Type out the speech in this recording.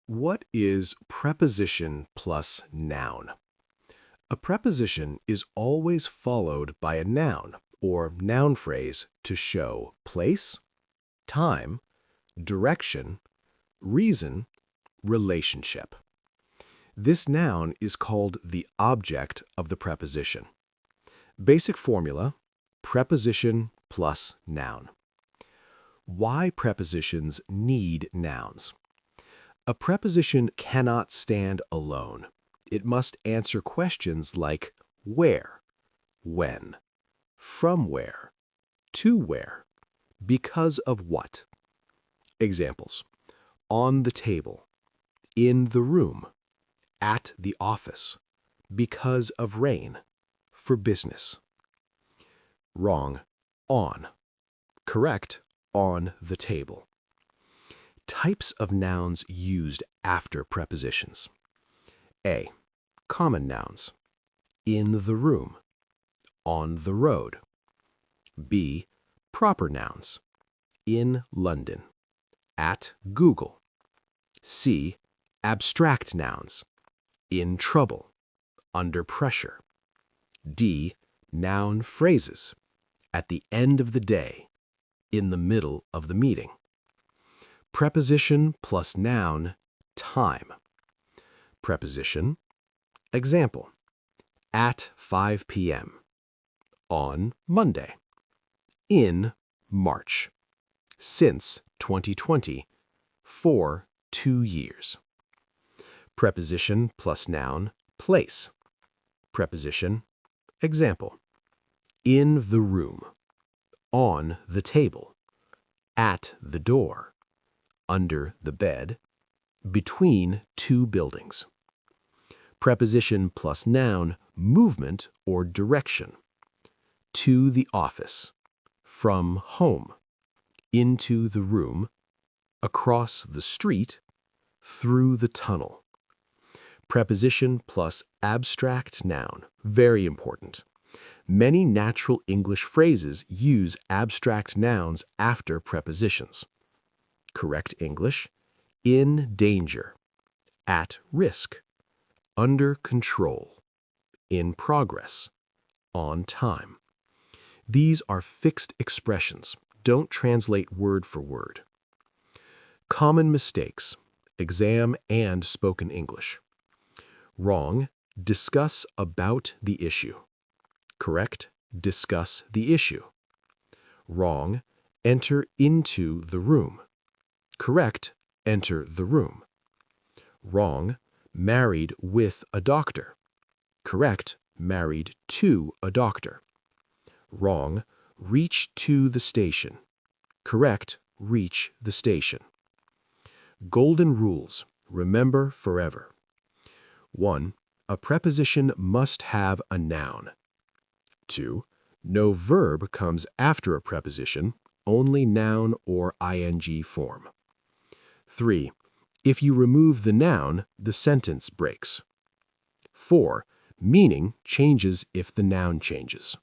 What is preposition plus noun? A preposition is always followed by a noun or noun phrase to show place, time, direction, reason, relationship. This noun is called the object of the preposition. Basic formula: preposition plus noun. Why prepositions need nouns? A preposition cannot stand alone. It must answer questions like where, when, from where, to where, because of what. Examples: on the table, in the room, at the office, because of rain, for business. Wrong, on. Correct, on the table. Types of nouns used after prepositions. A. Common nouns. In the room. On the road. B. Proper nouns. In London. At Google. C. Abstract nouns. In trouble. Under pressure. D. Noun phrases. At the end of the day. In the middle of the meeting. Preposition plus noun, time. Preposition. Example: at 5 p.m. On Monday. In March. Since 2020. For 2 years. Preposition plus noun, place. Preposition. Example: in the room. On the table. At the door. Under the bed, between two buildings. Preposition plus noun, movement or direction. To the office, from home, into the room, across the street, through the tunnel. Preposition plus abstract noun, very important. Many natural English phrases use abstract nouns after prepositions. Correct English: in danger, at risk, under control, in progress, on time. These are fixed expressions. Don't translate word for word. Common mistakes, exam and spoken English. Wrong, discuss about the issue. Correct, discuss the issue. Wrong, enter into the room. Correct, enter the room. Wrong, married with a doctor. Correct, married to a doctor. Wrong, reach to the station. Correct, reach the station. Golden rules, remember forever. 1. A preposition must have a noun. 2. No verb comes after a preposition, only noun or ing form. 3. If you remove the noun, the sentence breaks. 4. Meaning changes if the noun changes.